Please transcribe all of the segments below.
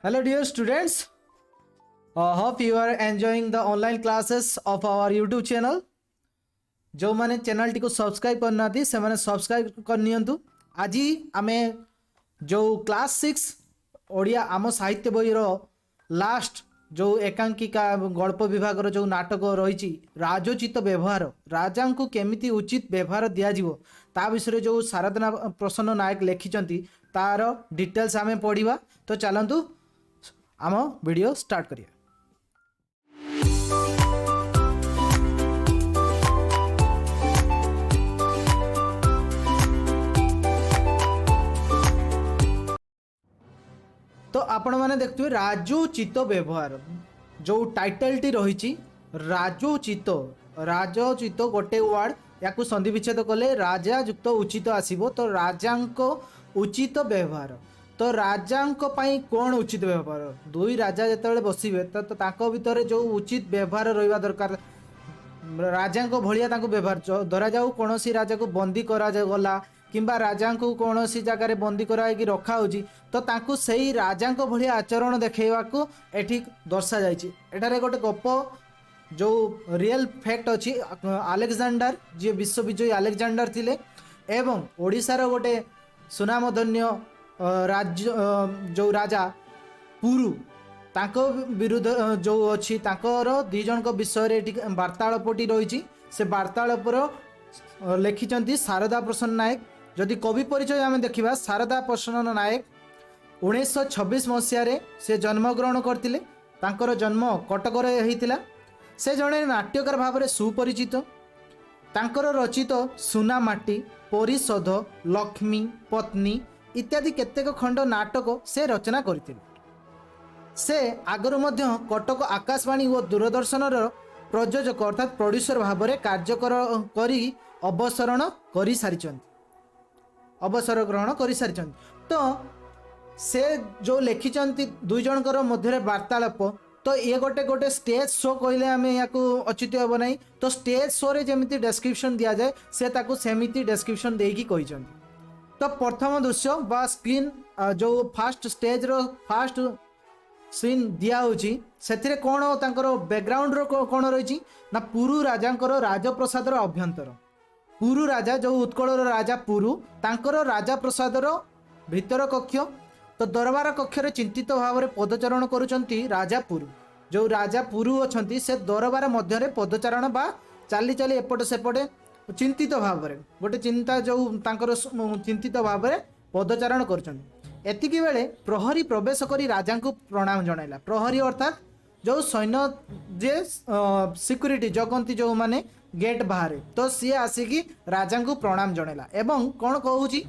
Hello, dear students. Hope you are enjoying the online classes of our YouTube channel. जो माने channel T को subscribe करना थी से माने सब्सक्राइब कर नियंतु। आज आमे जो क्लास 6 ओडिया आम साहित्य बही रो लास्ट जो एकांकिका गल्प विभाग रो जो नाटक रही राजोचित व्यवहार राजा को केमिति उचित व्यवहार दिया जीवो ता विषय जो शारदा प्रसन्न नायक लिखिचंती तार डिटेल्स आमे पढ़िबा। तो चलंतु आम वीडियो स्टार्ट करिया। तो आपण मैंने देखते राजोचित व्यवहार जो टाइटल टी रही राजोचित राजोचित गोटे वर्ड या संधि विच्छेद कले राजा युक्त उचित आसीबो। तो राजा उचित व्यवहार तो राजा कौन उचित व्यवहार दुई राजा जिते बसवे तो भितर जो उचित व्यवहार रहा दरकार राजा भाया व्यवहार धरा जाऊ कौन राजा को बंदी करागला किंबा राजा को कौन सी जगह बंदी कराई रखा तो सही राजा भाया आचरण देखा एठी दर्शा जाठारे गोटे गप जो रियल फैक्ट अच्छी अलेक्जेंडर जी विश्व विजयी अलेक्जेंडर थिले एवं ओडिशार गोटे सुनामधन्य राज्य जो राजा पुरु तांको विरुद्ध जो अच्छी दी जन विषय वार्तालापटी रही से वार्तालापर लिखिं शारदा प्रसन्न नायक। जदि कवि परिचय आम देखा शारदा प्रसन्न नायक 1926 मसीह से जन्मग्रहण करते जन्म कटक होता से जड़े नाट्यकार भाव में सुपरिचित तांकर रचित सुना माटी परिषद लक्ष्मी पत्नी इत्यादि केतेक खंड नाटक से रचना करते से आगरू मध्य कटक आकाशवाणी और दूरदर्शन प्रयोजक अर्थात प्रोड्यूसर भाव में कार्य करी अवसर ग्रहण कर सारी। तो से जो लिखिं दुई जनकर मध्य वार्तालाप तो ये गोटे गोटे स्टेज शो कहले आम या अच्युत हम ना। तो स्टेज शो रे जमी डेस्क्रिप्शन दि जाए से सेमिति डेस्क्रिप्शन देकी कही। तो प्रथम दृश्य बा स्क्रीन जो फास्ट स्टेज रो फास्ट सीन दिया होची से कौन तांकर बैकग्राउंड रो कौन रही ना पुरु राजांकर राजप्रसाद अभ्यंतर पुरु राजा जो उत्कल राजा पुरु तांकर राजप्रसाद भितर कक्ष तो दरबार कक्ष चिंतित भाव में पदचारण करुचंती राजा पुरु जो राजा पुरु अच्छा से दरबार मध्य पदचारण बा चाली चाली एपटे सेपटे चिंतित भाव में गोटे चिंता जो तांकर चिंतित भाव में पदचारण करती बेले प्रहरी प्रवेश करी राजा को प्रणाम जनाइला। प्रहरी अर्थात जो सैन्य जे सिक्यूरीटी जगंती जो माने गेट बाहर तो सी आसिकी राजा को प्रणाम जनाइला एवं कौन कहूची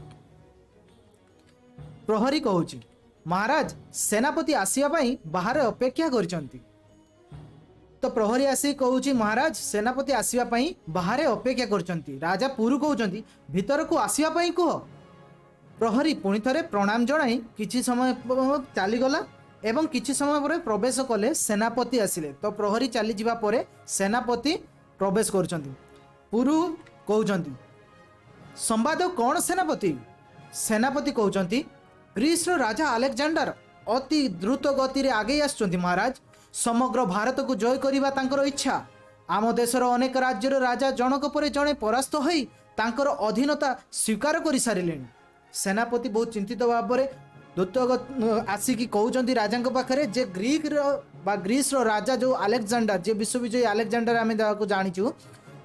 प्रहरी कहूची महाराज सेनापति आसिया बाहर अपेक्षा करिसंती। तो प्रहरी आसी कहूची महाराज सेनापति आसिया बाहर अपेक्षा करचंती। राजा पुरु कहउचंती भीतर को आसिया कह। प्रहरी पुणी थे प्रणाम जनाई किछि समय चलीगला एवं किछि समय पर प्रवेश कले सेनापति आसिले। तो प्रहरी चली जिबा परे सेनापति प्रवेश करचंती। पुरु कहउचंती संवाद कौन सेनापति। सेनापति कहउचंती ग्रीस राजा अलेक्जेंडर अति द्रुत गति आगे आसुचंती महाराज समग्र भारत को जय करबा तांकर इच्छा। आम देशर अनेक राज्यर राजा जनक पर जड़े परास्त होई तांकर अधीनता स्वीकार कर सारे। सेनापति बहुत चिंतित भाव में द्रुत आसिकी कहउचंती राजा पाखरे जे ग्रीस राजा जो अलेक्जेंडर जे विश्व विजयी अलेक्जेंडर आम जाचु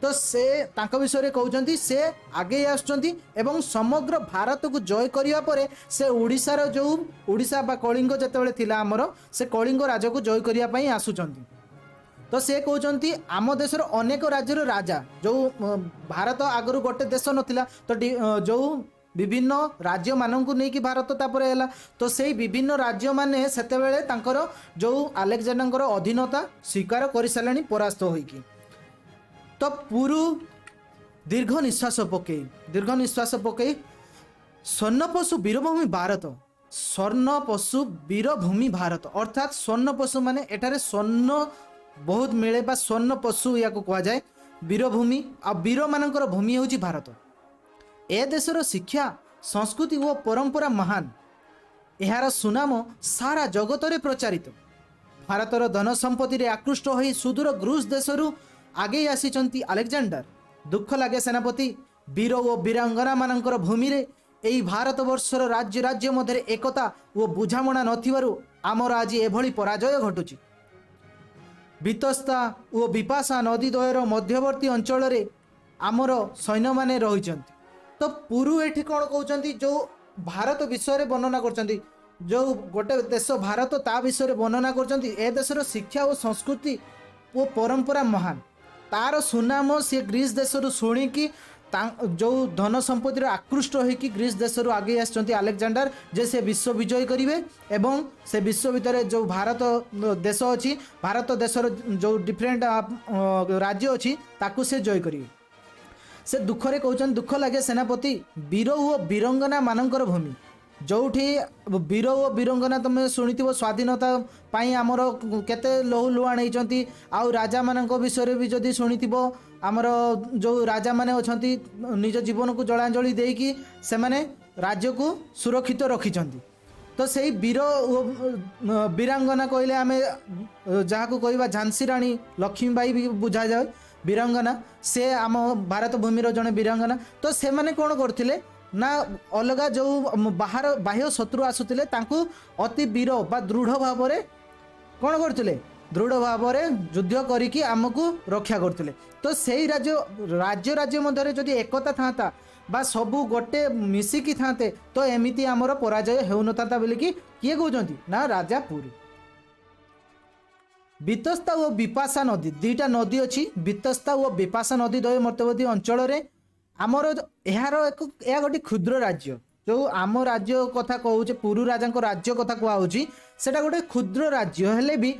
तो से तांको विषय में कहउचंती से आगे आसुचंती एवं समग्र भारत को जय करिया परे से ओडिशार जो ओडिशा बा कलिंग जेतेबेले थिला हमर से कलिंग राजा को जय करिया पई आसुचंती। तो से कहउचंती आम देशर अनेक राज्यर राजा जो भारत आगरू गोटे देश नथिला तो जो विभिन्न राज्य मानक नहीं भारत तापर है तो से विभिन्न राज्य माने सेतेबेले तांकर जो अलेक्जेंडर अधीनता स्वीकार कर सारे परास्त होइकी। तो पुरु दीर्घ निश्वास पकई स्वर्ण पशु वीरभूमि भारत स्वर्ण पशु वीरभूमि भारत अर्थात स्वर्ण पशु माने एठारे स्वर्ण बहुत मिले बा स्वर्ण पशु या कह जाए वीरभूमि आ वीर मानकर भूमि होची भारत। ए देशर शिक्षा संस्कृति और परंपरा महान ଏହାର ସୁନାମ ସାରା ଜଗତରେ ପ୍ରଚାରିତ। ଭାରତର ଧନ ସମ୍ପତ୍ତିରେ ଆକୃଷ୍ଟ ହୋଇ ସୁଦୂର ଗ୍ରୁଷ ଦେଶରୁ ଆଗେଇ ଆସିଛନ୍ତି ଆଲେକ୍ଜାଣ୍ଡାର। ଦୁଃଖ ଲାଗେ ସେନାପତି, ବୀର ଓ ବୀରାଙ୍ଗନା ମାନଙ୍କର ଭୂମିରେ ଏହି ଭାରତବର୍ଷର ରାଜ୍ୟ ରାଜ୍ୟ ମଧ୍ୟରେ ଏକତା ଓ ବୁଝାମଣା ନଥିବାରୁ ଆମର ଆଜି ଏଭଳି ପରାଜୟ ଘଟୁଛି। ବିତସ୍ତା ଓ ବିପାଶା ନଦୀ ଦ୍ୱୟର ମଧ୍ୟବର୍ତ୍ତୀ ଅଞ୍ଚଳରେ ଆମର ସୈନ୍ୟମାନେ ରହିଛନ୍ତି। ତ ପୁରୁ ଏଠି କ'ଣ କହୁଛନ୍ତି, ଯେଉଁ ଭାରତ ବିଷୟରେ ବର୍ଣ୍ଣନା କରୁଛନ୍ତି, ଯେଉଁ ଗୋଟେ ଦେଶ ଭାରତ ତା ବିଷୟରେ ବର୍ଣ୍ଣନା କରୁଛନ୍ତି। ଏ ଦେଶର ଶିକ୍ଷା ଓ ସଂସ୍କୃତି ଓ ପରମ୍ପରା ମହାନ। ତାର ସୁନାମ ସେ ଗ୍ରୀସ୍ ଦେଶରୁ ଶୁଣିକି ଯେଉଁ ଧନ ସମ୍ପତ୍ତିର ଆକୃଷ୍ଟ ହୋଇକି ଗ୍ରୀସ୍ ଦେଶରୁ ଆଗେଇ ଆସିଛନ୍ତି ଆଲେକ୍ଜାଣ୍ଡାର, ଯେ ସେ ବିଶ୍ୱ ବିଜୟ କରିବେ ଏବଂ ସେ ବିଶ୍ୱ ଭିତରେ ଯେଉଁ ଭାରତ ଦେଶ ଅଛି, ଭାରତ ଦେଶର ଯେଉଁ ଡିଫରେଣ୍ଟ ରାଜ୍ୟ ଅଛି ତାକୁ ସେ ଜୟ କରିବେ। ସେ ଦୁଃଖରେ କହୁଛନ୍ତି, ଦୁଃଖ ଲାଗେ ସେନାପତି, ବୀର ଓ ବୀରଙ୍ଗନା ମାନଙ୍କର ଭୂମି। ଯେଉଁଠି ବୀର ଓ ବୀରଙ୍ଗନା ତୁମେ ଶୁଣିଥିବ, ସ୍ୱାଧୀନତା ପାଇଁ ଆମର କେତେ ଲହୁ ଲୁହାଣ ହେଇଛନ୍ତି। ଆଉ ରାଜାମାନଙ୍କ ବିଷୟରେ ବି ଯଦି ଶୁଣିଥିବ, ଆମର ଯେଉଁ ରାଜାମାନେ ଅଛନ୍ତି ନିଜ ଜୀବନକୁ ଜଳାଞ୍ଜଳି ଦେଇକି ସେମାନେ ରାଜ୍ୟକୁ ସୁରକ୍ଷିତ ରଖିଛନ୍ତି। ତ ସେଇ ବୀର ଓ ବୀରାଙ୍ଗନା କହିଲେ ଆମେ ଯାହାକୁ କହିବା ଝାନ୍ସୀ ରାଣୀ ଲକ୍ଷ୍ମୀବାଇ ବି ବୁଝାଯାଏ ବୀରାଙ୍ଗନା। ସେ ଆମ ଭାରତ ଭୂମିର ଜଣେ ବୀରାଙ୍ଗନା। ତ ସେମାନେ କ'ଣ କରୁଥିଲେ ନା, ଅଲଗା ଯେଉଁ ବାହ୍ୟ ଶତ୍ରୁ ଆସୁଥିଲେ ତାଙ୍କୁ ଅତି ବୀର ବା ଦୃଢ଼ ଭାବରେ କ'ଣ କରୁଥିଲେ, ଦୃଢ଼ ଭାବରେ ଯୁଦ୍ଧ କରିକି ଆମକୁ ରକ୍ଷା କରୁଥିଲେ। ତ ସେଇ ରାଜ୍ୟ ମଧ୍ୟରେ ଯଦି ଏକତା ଥାନ୍ତା ବା ସବୁ ଗୋଟେ ମିଶିକି ଥାନ୍ତେ, ତ ଏମିତି ଆମର ପରାଜୟ ହେଉନଥାନ୍ତା ବୋଲିକି କିଏ କହୁଛନ୍ତି ନା ରାଜା ପୁରୁ। ବିତସ୍ତା ଓ ବିପାଶା ନଦୀ, ଦୁଇଟା ନଦୀ ଅଛି, ବିତସ୍ତା ଓ ବିପାଶା ନଦୀ ଦ୍ୱୟ ମଧ୍ୟବର୍ତ୍ତୀ ଅଞ୍ଚଳରେ ଆମର ଏହା ଗୋଟେ କ୍ଷୁଦ୍ର ରାଜ୍ୟ। ଯେଉଁ ଆମ ରାଜ୍ୟ କଥା କହୁଛେ, ପୁରୁ ରାଜାଙ୍କ ରାଜ୍ୟ କଥା କୁହାହେଉଛି, ସେଟା ଗୋଟେ କ୍ଷୁଦ୍ର ରାଜ୍ୟ ହେଲେ ବି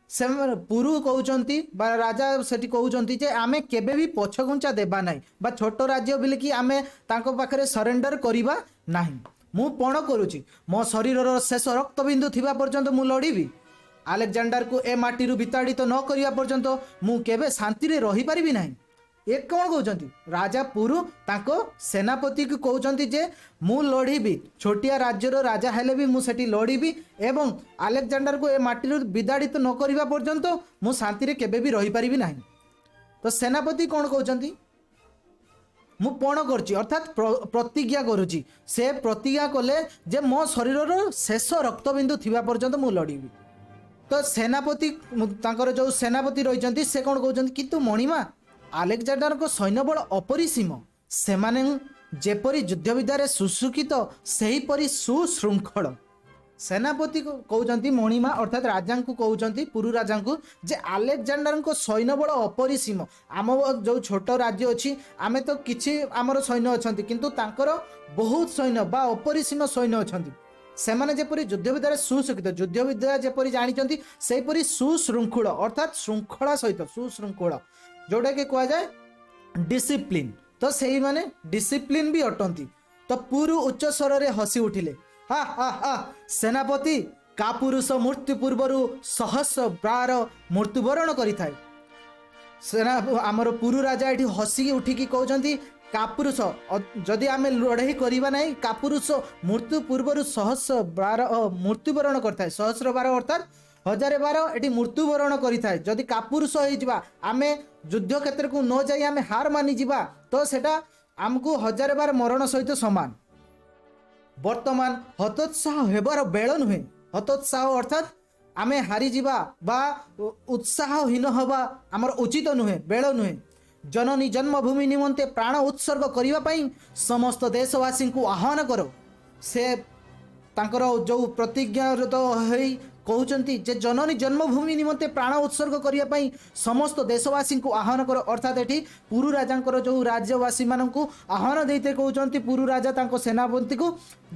ସେମାନେ ପୁରୁ କହୁଛନ୍ତି ବା ରାଜା ସେଠି କହୁଛନ୍ତି ଯେ ଆମେ କେବେ ବି ପଛଘୁଞ୍ଚା ଦେବା ନାହିଁ ବା ଛୋଟ ରାଜ୍ୟ ବୋଲିକି ଆମେ ତାଙ୍କ ପାଖରେ ସରେଣ୍ଡର କରିବା ନାହିଁ। ମୁଁ ପଣ କରୁଛି, ମୋ ଶରୀରର ଶେଷ ରକ୍ତବିନ୍ଦୁ ଥିବା ପର୍ଯ୍ୟନ୍ତ ମୁଁ ଲଢ଼ିବି। ଆଲେକ୍ଜାଣ୍ଡାରକୁ ଏ ମାଟିରୁ ବିତାଡ଼ିତ ନ କରିବା ପର୍ଯ୍ୟନ୍ତ ମୁଁ କେବେ ଶାନ୍ତିରେ ରହିପାରିବି ନାହିଁ। ଏ କ'ଣ କହୁଛନ୍ତି, ରାଜା ପୁରୁ ତାଙ୍କ ସେନାପତିକୁ କହୁଛନ୍ତି ଯେ ମୁଁ ଲଢ଼ିବି, ଛୋଟିଆ ରାଜ୍ୟର ରାଜା ହେଲେ ବି ମୁଁ ସେଠି ଲଢ଼ିବି ଏବଂ ଆଲେକ୍ଜାଣ୍ଡାରକୁ ଏ ମାଟିରୁ ବିତାଡ଼ିତ ନ କରିବା ପର୍ଯ୍ୟନ୍ତ ମୁଁ ଶାନ୍ତିରେ କେବେ ବି ରହିପାରିବି ନାହିଁ। ତ ସେନାପତି କ'ଣ କହୁଛନ୍ତି, ମୁଁ ପଣ କରୁଛି ଅର୍ଥାତ୍ ପ୍ରତିଜ୍ଞା କରୁଛି। ସେ ପ୍ରତିଜ୍ଞା କଲେ ଯେ ମୋ ଶରୀରର ଶେଷ ରକ୍ତବିନ୍ଦୁ ଥିବା ପର୍ଯ୍ୟନ୍ତ ମୁଁ ଲଢ଼ିବି। ତ ସେନାପତି ତାଙ୍କର ଯେଉଁ ସେନାପତି ରହିଛନ୍ତି ସେ କ'ଣ କହୁଛନ୍ତି, କିନ୍ତୁ ମଣିମା ଆଲେକ୍ଜାଣ୍ଡାରଙ୍କ ସୈନ୍ୟବଳ ଅପରିସୀମ, ସେମାନେ ଯେପରି ଯୁଦ୍ଧ ବିଦ୍ୟାରେ ସୁଶିକ୍ଷିତ ସେହିପରି ସୁଶୃଙ୍ଖଳ। ସେନାପତି କହୁଛନ୍ତି ମଣିମା ଅର୍ଥାତ୍ ରାଜାଙ୍କୁ କହୁଛନ୍ତି, ପୁରୁ ରାଜାଙ୍କୁ, ଯେ ଆଲେକ୍ଜାଣ୍ଡାରଙ୍କ ସୈନ୍ୟବଳ ଅପରିସୀମ। ଆମ ଯେଉଁ ଛୋଟ ରାଜ୍ୟ ଅଛି ଆମେ ତ କିଛି ଆମର ସୈନ୍ୟ ଅଛନ୍ତି, କିନ୍ତୁ ତାଙ୍କର ବହୁତ ସୈନ୍ୟ ବା ଅପରିସୀମ ସୈନ୍ୟ ଅଛନ୍ତି। ସେମାନେ ଯେପରି ଯୁଦ୍ଧ ବିଦ୍ୟାରେ ସୁଶିକ୍ଷିତ, ଯୁଦ୍ଧ ବିଦ୍ୟା ଯେପରି ଜାଣିଛନ୍ତି ସେହିପରି ସୁଶୃଙ୍ଖଳ ଅର୍ଥାତ୍ ଶୃଙ୍ଖଳା ସହିତ ସୁଶୃଙ୍ଖଳ, ଯେଉଁଟାକି କୁହାଯାଏ ଡିସିପ୍ଲିନ୍। ତ ସେଇମାନେ ଡିସିପ୍ଲିନ୍ ବି ଅଟନ୍ତି। ତ ପୁରୁ ଉଚ୍ଚ ସ୍ୱରରେ ହସି ଉଠିଲେ, ହା ହା ହା ସେନାପତି, କାପୁରୁଷ ମୃତ୍ୟୁ ପୂର୍ବରୁ ସହସ୍ର ବାର ମୃତ୍ୟୁବରଣ କରିଥାଏ। ଆମର ପୁରୁ ରାଜା ଏଠି ହସିକି ଉଠିକି କହୁଛନ୍ତି, କାପୁରୁଷ ଯଦି ଆମେ ଲଢ଼େଇ କରିବା ନାହିଁ, କାପୁରୁଷ ମୃତ୍ୟୁ ପୂର୍ବରୁ ସହସ୍ର ବାର ମୃତ୍ୟୁବରଣ କରିଥାଏ। ସହସ୍ର ବାର ଅର୍ଥାତ୍ 1012 ଏଠି ମୃତ୍ୟୁବରଣ କରିଥାଏ। ଯଦି କାପୁରୁଷ ହେଇଯିବା, ଆମେ ଯୁଦ୍ଧ କ୍ଷେତ୍ରକୁ ନ ଯାଇ ଆମେ ହାର ମାନିଯିବା, ତ ସେଟା ଆମକୁ 1012 ମରଣ ସହିତ ସମାନ। ବର୍ତ୍ତମାନ ହତୋତ୍ସାହ ହେବାର ବେଳ ନୁହେଁ। ହତୋତ୍ସାହ ଅର୍ଥାତ୍ ଆମେ ହାରିଯିବା ବା ଉତ୍ସାହହୀନ ହେବା ଆମର ଉଚିତ ନୁହେଁ, ବେଳ ନୁହେଁ। ଜନନୀ ଜନ୍ମଭୂମି ନିମନ୍ତେ ପ୍ରାଣ ଉତ୍ସର୍ଗ କରିବା ପାଇଁ ସମସ୍ତ ଦେଶବାସୀଙ୍କୁ ଆହ୍ୱାନ କର। ସେ ତାଙ୍କର ଯେଉଁ ପ୍ରତିଜ୍ଞାରତ ହେଇ କହୁଛନ୍ତି ଯେ ଜନନୀ ଜନ୍ମଭୂମି ନିମନ୍ତେ ପ୍ରାଣ ଉତ୍ସର୍ଗ କରିବା ପାଇଁ ସମସ୍ତ ଦେଶବାସୀଙ୍କୁ ଆହ୍ୱାନ କର। ଅର୍ଥାତ୍ ଏଠି ପୁରୁ ରାଜାଙ୍କର ଯେଉଁ ରାଜ୍ୟବାସୀମାନଙ୍କୁ ଆହ୍ୱାନ ଦେଇତେ କହୁଛନ୍ତି ପୁରୁ ରାଜା ତାଙ୍କ ସେନାପତିକୁ,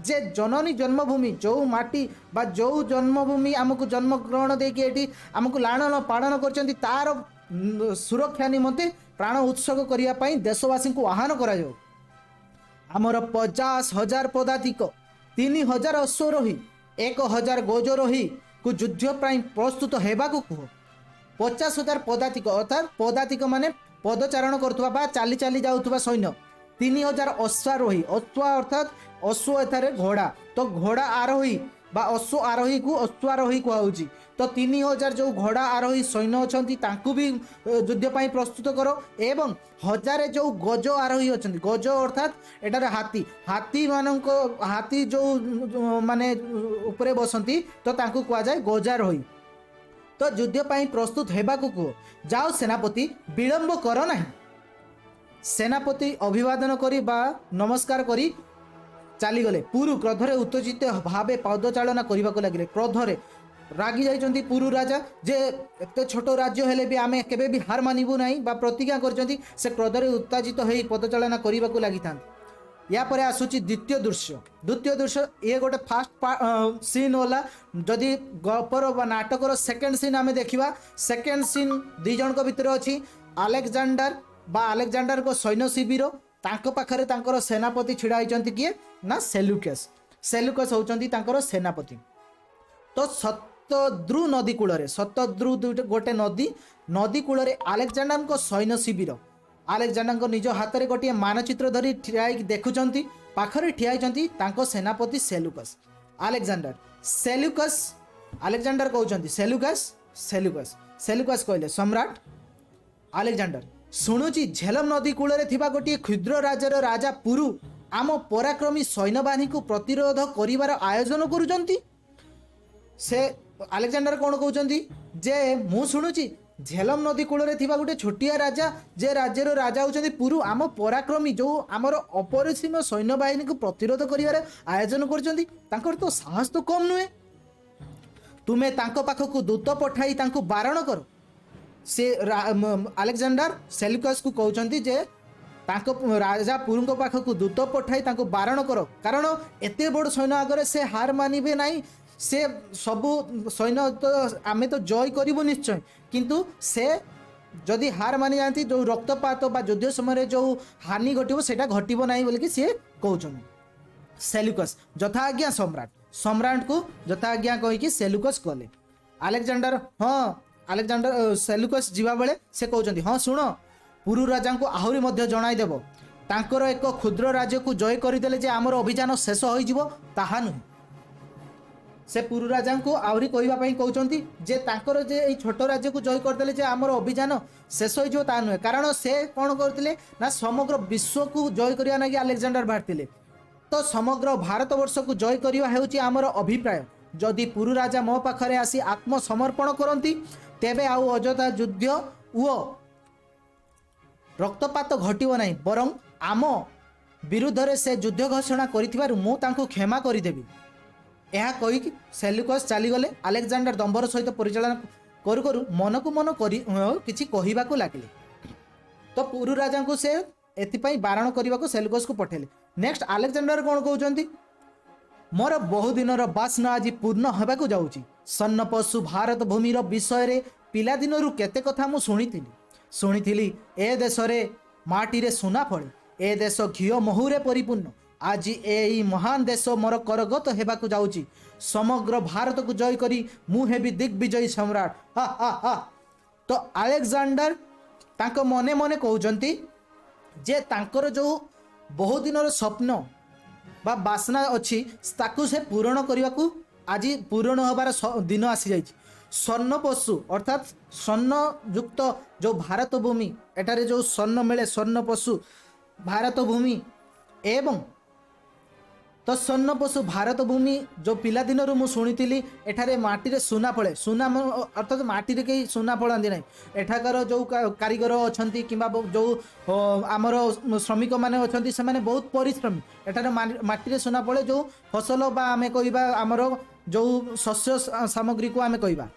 ଯେ ଜନନୀ ଜନ୍ମଭୂମି, ଯେଉଁ ମାଟି ବା ଯେଉଁ ଜନ୍ମଭୂମି ଆମକୁ ଜନ୍ମଗ୍ରହଣ ଦେଇକି ଏଠି ଆମକୁ ଲାଳନ ପାଳନ କରିଛନ୍ତି, ତାର ସୁରକ୍ଷା ନିମନ୍ତେ ପ୍ରାଣ ଉତ୍ସର୍ଗ କରିବା ପାଇଁ ଦେଶବାସୀଙ୍କୁ ଆହ୍ୱାନ କରାଯାଉ। ଆମର 50,000 ପଦାତିକ, 3,000 ଅଶ୍ୱରୋହୀ, 1,000 ଗଜରୋହୀକୁ ଯୁଦ୍ଧ ପାଇଁ ପ୍ରସ୍ତୁତ ହେବାକୁ କୁହ। 50,000 ପଦାତିକ ଅର୍ଥାତ୍ ପଦାତିକ ମାନେ ପଦଚାରଣ କରୁଥିବା ବା ଚାଲି ଚାଲି ଯାଉଥିବା ସୈନ୍ୟ। 3,000 ଅଶ୍ୱାରୋହୀ, ଅଶ୍ଵ ଅର୍ଥାତ୍ ଅଶ୍ଵ ଏଠାରେ ଘୋଡ଼ା, ତ ଘୋଡ଼ା ଆରୋହୀ बा अश्व आरोही को अश्वारोही कुहाउची। तो 3000 जो घोड़ा आरोही सैन्य अछंती तांकू भी युद्ध ପାଇଁ प्रस्तुत करो। एवं 1000 जो गज आरोही अछंती, गज अर्थात एटार हाथी, हाथी मानको हाथी जो माने ऊपर बसंती तो तांकू कुआ जाए गजारोही। तो युद्ध ପାଇଁ प्रस्तुत हेबाकू को जाओ सेनापति विलंब करो नहीं। सेनापति अभिवादन करी बा नमस्कार करी चलीगले। पुरु क्रोधरे उत्तेजित भावे पदचालना करने को लगे। क्रोधरे रागी जाइछंती पुरु राजा जे एते छोट राज्य हेले भी आमे केबे भी हार मानिबु नहीं बा प्रतिज्ञा करछंती। से क्रोधरे उत्तेजित होई पदचालना करने को लगिथांती। या परे आसुची द्वितीय दृश्य। द्वितीय दृश्य ये गोटे फास्ट सीन होला। जदि गपर बा नाटकर सेकेंड सीन आमे देखिबा, सेकेंड सीन दुई जनक भितर अछि। अलेक्जेंडर बा अलेक्जेंडर को सैन्य शिविर, तांको पाखरे तांकर सेनापति छिड़ा होइचंती किए ना सेल्यूकस। सेल्यूकस होचंती तांकर सेनापति। तो शतद्रु नदी कूल, शतद्रु गोटे नदी, नदी कूल अलेक्जेंडर को सैन्य शिविर। अलेक्जेंडर निज हाथ में गोटे मानचित्र धरी ठिया देखुंती। पाखरे ठिया होइचंती तांको सेनापति सेल्यूकस। अलेक्जेंडर सेल्यूकस, अलेक्जेंडर कहउचंती सेल्यूकस, सेल्यूकस सेल्यूकस कहले सम्राट अलेक्जेंडर शुणुची झेलम नदी कूल गोटे क्षुद्र राज्यर राजा पुरु आम पराक्रमी सैन्यबाहिनी को प्रतिरोध करिवार आयोजन करुचंती। से अलेक्जेंडर कौन कहउचंती जे मु शुणुची झेलम नदी कूल गोटे छोटिया राजा जे राज्यर राजा होचंती पुरु आम पराक्रमी जो आमर अपरिसीम सैन्यबाहिनी को प्रतिरोध करिवार आयोजन करुचंती। तांकर तो साहस तो कम नुहे। तुमे तांको पाखकु दूत पठाई तांको बारण करो। से अलेक्जेंडर सेल्यूकस को कहउचंती जे तांको राजा पुरुंको पाखकु दूत पठाई तांको बारण करो, कारण एते बड़ सैन्य आगरे से हार मानिबे नहीं। से सबु सैन्य तो आमे तो जय करिबो निश्चय, किंतु से जदि हार मानि जाती जो रक्तपात बा युद्ध समय जो हानि घटिबो सेटा घटिबो नहीं बोल कि से कहउचंती। सेल्यूकस यथा आज्ञा सम्राट, सम्राट को यथा आज्ञा कहि कि सेल्यूकस कहले। अलेक्जेंडर हाँ अलेक्जेंडर सेल्यूकस जीवा बेले से कहउचंती हाँ शुण पुरु राजा को आहुरी मध्य जणाई देबो। तांकर एक क्षुद्र राज्य को जय करदेले जे आमर अभियान शेष होई जिवो ताहा नुहे। से पुरु राजा को आहुरी कहबा पई कहउचंती जे तांकर जे ए छोट राज्य को जय करदेले जे आमर अभियान शेष होई जिवो ता नुहे। कारण से कोन करथिले ना समग्र विश्व को जय करिया नाकि अलेक्जेंडर बाहरथिले। तो समग्र भारतवर्ष को जय करिया हेउची आमर अभिप्राय। जदि पुरु राजा मो पाखरे आसी आत्मसमर्पण करंती तेबे आउ अजथा युद्ध ओ रक्तपात घटिबो नहीं, बरं आम विरुद्ध रे से युद्ध घोषणा करिथिबारु मु तांको क्षमा करिदेबी। यह कही सेल्यूकस चलीगले। अलेक्जेंडर दंबर सहित परिचालन करू करू मन को मन किछि कहिबाकू लागिले। तो पुरु राजा को से एथिपाई बारण करने सेल्यूकस को पठेले। नेक्स्ट अलेक्जेंडर कौन कहउचंती मोर बहु दिनर बासना आज पूर्ण होबाकू जाउची। सन्न पशु भारत भूमिर विषय रे पिला दिनरु केते कथा मु शुणिथिली। ए देश रे माटी रे सुना फळे, ए देश घिओ महुरे परिपूर्ण। आज एई महान देश मोर करगत हेबाकू जाउची। समग्र भारत को जय करी मु हेबी दिग्विजयी सम्राट। हा हा हा। तो अलेक्जेंडर तांको मने मने कहउचंती जे तांकर जो बहु दिनर स्वप्न बा बासना अच्छी ताकू से पूरण करने को आज पूरण होबार दिन आसी जाइए। स्वर्ण पशु अर्थात स्वर्ण युक्त जो भारत भूमि, एटारे जो स्वर्ण मिले स्वर्ण पशु भारत भूमि एवं तो स्वर्ण पशु भारत भूमि जो पिला दिनरू मु शुणिथिली एठारे माटी रे सुना फळे। सुना अर्थात माटी रे कहीं सुना फळांदी नाही। एठाकार जो कारीगर अछंती किंबा जो आमर श्रमिक माने अछंती से माने बहुत परिश्रमी। एठारे माटी रे सुना फळे जो फसल बा आमे कहबा आमर जो शस्य सामग्री को आमे कहबा।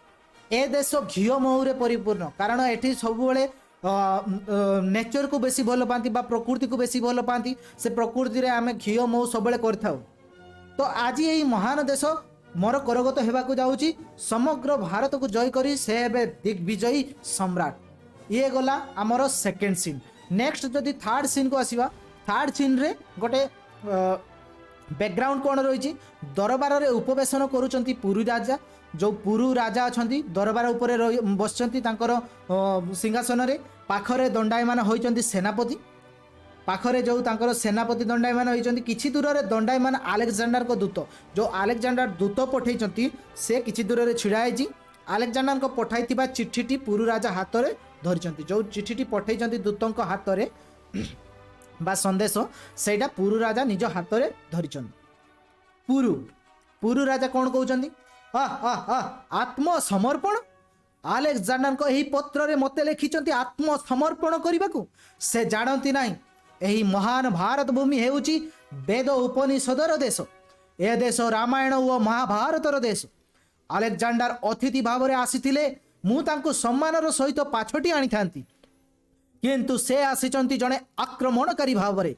ए देश घिओ महुरे परिपूर्ण, कारण एठी सब बेले नेचर को बेसी भल पाती बा प्रकृति को बेसी भल पाती। से प्रकृति रे आमे घिओ महु सब करथाउ। तो आज यही महान देश मोर करगत हेबाकू जाउची। समग्र भारत को जय करी से हेबे दिग्विजयी सम्राट। ये गला आमर सेकेंड सीन। नेक्स्ट जदि थर्ड सीन को आसीबा, थर्ड सीन रे गोटे बैकग्राउंड कौन रही। दरबार रे उपवेशन करुचंती पुरी राजा। जो पुरु राजा अच्छा दरबार उपरे बसचंती तांकर सिंहासन रे। पाखरे दंडायमान होइचंती सेनापति। पाखरे जो तांकर सेनापति दंडायमान होइचंती किछि दूर रे दंडायमान आलेक्जेंडर को दूत जो आलेक्जेंडर दूत पठेइचंती से किछि दूर रे छिड़ा हेछि आलेक्जेंडर को पठाइथिबा चिठीटी पुरु राजा हाथ रे धरिचंती जो चिठीटी पठेइचंती दूतंक हाथ रे बा संदेश सेटा पुरु राजा निज हाथ रे धरिचंती पुरु पुरु राजा कौन कहउचंती आत्मसमर्पण आलेक्जेंडर को यही पत्र रे मते लिखिचंती आत्मसमर्पण करबाकू से जानती नाही यही महान भारत भूमि हेउची वेद उपनिषदर देश ए देश रामायण और महाभारतर देश आलेक्जेंडर अतिथि भाव में आसीथिले मु तांको सम्मानर सहित पाछटी आनी थांती किंतु से आसीचंती जने आक्रमणकारी भाव में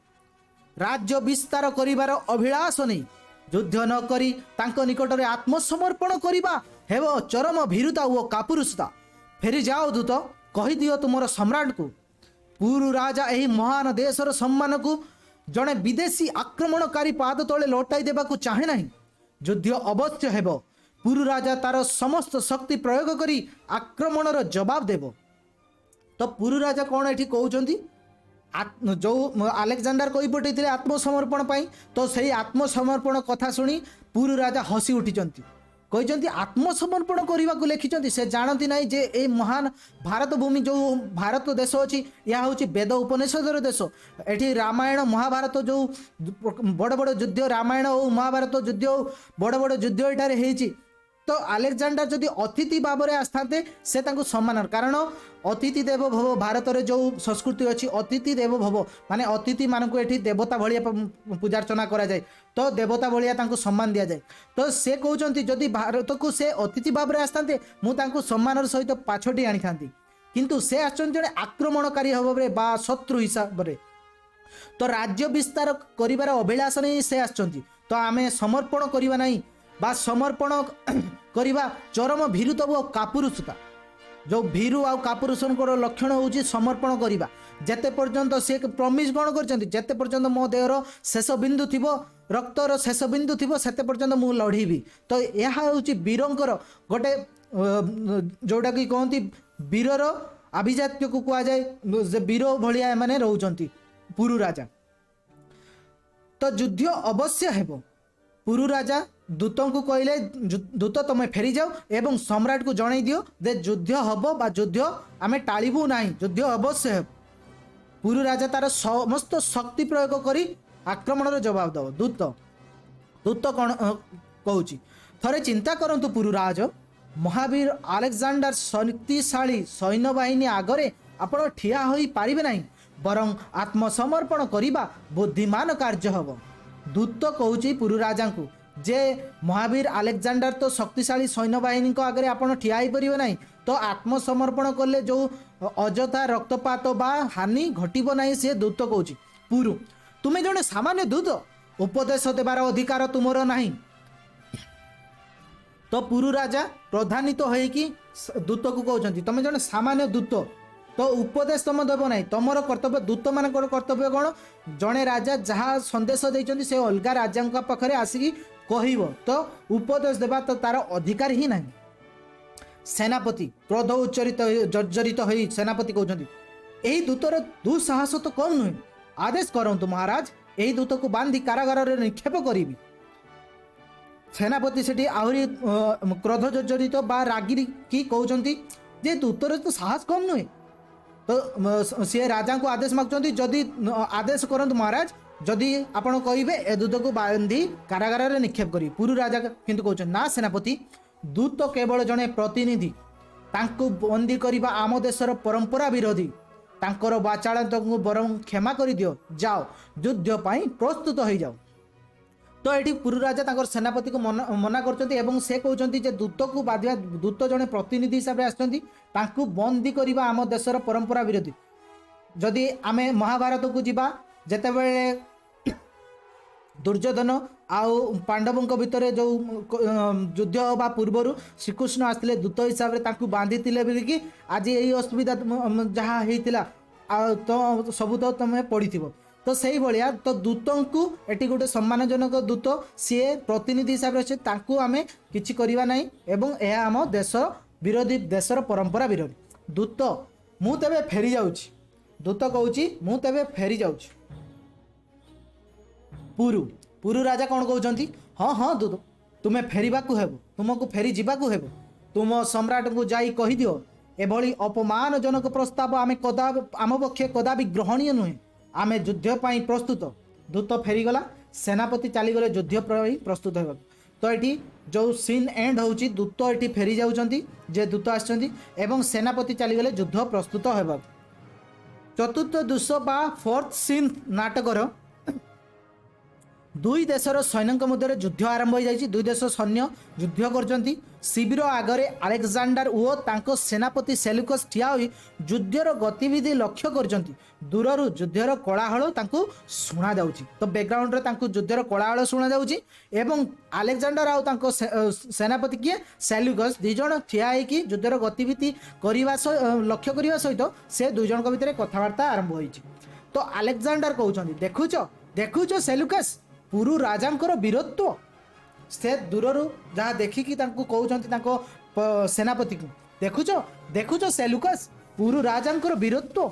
राज्य विस्तार करिवार अभिलाष नहीं युद्ध न करी तांको निकट में आत्मसमर्पण करिबा हेबो चरम भीरुता और कापुरुषता फेरी जाओ दूत कहि दियो तुमर सम्राट को पुरु राजा यही महान देशर सम्मान को जड़े विदेशी आक्रमणकारी पाद तले लौटाई देबाकू चाहे नहीं युद्ध अवश्य हेबो पुरु राजा तार समस्त शक्ति प्रयोग करी आक्रमणर जवाब देव तो पुरु राजा कौन एठी कहउचंती जो आलेक्जेंडर कही पठे आत्मसमर्पण पाई तो सही आत्मसमर्पण कथा शुणी पुरु राजा हसी उठिचंती कहते आत्मसमर्पण करने को लिखिं से जानती ना जे ए महान भारत भूमि जो भारत देश अच्छी यह हूँ वेद उपनिषदर देश एटी रामायण महाभारत जो बड़ बड़ युद्ध रामायण और महाभारत युद्ध बड़ बड़ युद्ध एठार होती तो आलेक्जेंडर जदि अतिथि भाव में आसते से सम्मान कारण अतिथि देव भव भारत में जो संस्कृति अच्छी अतिथि देव भव माने अतिथि मानक एठी देवता भाया पूजार्चना करा जाए तो देवता भाया सम्मान दि जाए तो से कहते जदि भारत को से अतिथि भाव में आसते मुझे सम्मान सहित पाछटी आनी था किंतु से आसचंती जड़े आक्रमणकारी भाव में बा शत्रु हिसाब से तो राज्य विस्तार करिवार अभिलाष नहीं से आसचंती तो आमे समर्पण करिवा नहीं बा समर्पण करिवा चरम भीरुता और कापुरुषता जो भीरु आ कापुरुषन लक्षण होउची समर्पण करिवा जेते पर्यंत से प्रमिस कौन करचंती जेते पर्यंत मो देहर शेष बिंदु थिबो रक्तर शेष बिंदु थिबो सेते पर्यंत मु लढ़ीबी तो यह होउची वीरंकर गोटे जोटा कि कहती वीरर आभिजात्य को कह जाए वीर भलिया माने रहउचंती पुरु राजा तो युद्ध अवश्य हेबो पुरु राजा दूतों को कहले दूत तुम्हें फेरी जाओ एवं सम्राट को जन दियो दे युद्ध हम बा युद्ध आम टाळू ना युद्ध अवश्य हे पुरु राजा तार समस्त शक्ति प्रयोग करी आक्रमण जवाब दब दूत दूत कौन कहूँ थरे चिंता करंतु पुरुराज महावीर आलेक्जेंडर शक्तिशाली सैन्यबाहिनी आगरे आपण ठिया होई पारिबे नाही बरं आत्मसमर्पण करिबा बुद्धिमान कार्य हब दूत कहूँ पुरुराजा को जे महावीर आलेक्जेंडर तो शक्तिशाली सैन्यबाहिनी आगे आपण ठिया हो पारे ना तो आत्मसमर्पण कले जो अजथा रक्तपात बा हानि घटब ना सी दूत कहूँ पुरु तुम्हें जड़े सामान्य दूत उपदेश देवार अधिकार तुमर नहीं तो पुरु राजा प्रधानित होइकी दूत को कहते तुम जड़े सामान्य दूत तो उपदेश तुम देव ना तुमर कर्तव्य दूत मान कर्तव्य कौन जड़े राजा जहाँ संदेश देते से अलग राजा पाखे आसिकी कहब तो उपदेश देवा तो तार अधिकार ही नहीं सेनापति क्रोध उच्चरित जर्जरित हो सेनापति कहते यही दूतर दुस्साहस तो कम नुहे आदेश करंतु महाराज यही दूत को बांधी कारागार में निक्षेप करी सेनापति से आहरी क्रोध जर्जरित बा रागी कि कहते जे दूतर तो साहस कम नुहे तो सी राजा को आदेश मागुंट जदि आदेश करंतु महाराज जदि आपण कहे ए दूत को बांधी कारागार में निक्षेप करी पुरु राजा किंतु कहते ना सेनापति दूत केवल जड़े प्रतिनिधि तांको बंदी करबा आम देशर परंपरा विरोधी तांकर बाचालत को बरं क्षमा कर दियो जाओ युद्ध पाई प्रस्तुत हो जाओ तो ये पुरु राजा सेनापति को मना कर से कहते दूत को बाधिया दूत जड़े प्रतिनिधि हिसाब से आसती बंदी करबा आम देशर परंपरा विरोधी जदि आमे महाभारत को जीवा जेते दुर्योधन आउ पांडवों भितर जो युद्ध हवा पूर्वर श्रीकृष्ण आसते दूत हिसाब से बांधी कि आज यही असुविधा जहाँ होता तो सब तो तुम पड़ी तो से भाया तो दूत को ये गोटे सम्मानजनक दूत सी प्रतिनिधि हिसाब से आम कि करवा ना एवं यह आम देश विरोधी देशर परंपरा विरोधी दूत मु तेबे फेरी जाऊँ दूत कहूँ मु तेबे फेरी जाऊँ। पुरु पुरु राजा कौन कहते हाँ हाँ तुम्हें फेरिबाकू हेब तुमको फेरी जीवाकू हेब तुम सम्राट को जाई कहि दियो एभली अपमानजनक प्रस्ताव आमे कदा आम पक्षे कदापि ग्रहणीय नुहे आमे युद्ध पाई प्रस्तुत दूत फेरीगला सेनापति चलीगले युद्ध प्रस्तुत होगा तो ये जो सीन एंड होची दूत ये फेरी जाउछंती जे दूत आछंती एवं सेनापति चलीगले युद्ध प्रस्तुत होगा चतुर्थ दृश्य बा फोर्थ सीन नाटकर दुई देशर सैन्य मध्य युद्ध आरंभ हो जाए दुई देश सैन्य युद्ध करछंती शिविर आगरे अलेक्जेंडर ओ तांको सेनापति सेल्यूकस ठिया होई युद्धर गतिविधि लक्ष्य करछंती दूरर युद्धर कोलाहल तांको सुना जाउची तो बैकग्राउंड रे तांको युद्धर कोलाहल सुना जाउची एवं अलेक्जेंडर आउ तांको सेनापति किए सेल्यूकस दुई जण ठिया होई युद्धर गतिविधि करबा लक्ष्य करबा सहित से दुई जणक भितर कथबार्ता आरंभ होईची तो अलेक्जेंडर कहउछंती देखुचो सेल्यूकस पुरु राजांकर वीरत्व से दूररू जहाँ देखिकी कहते सेनापति को देखुच सेल्यूकस पुरु राजांकर वीरत्व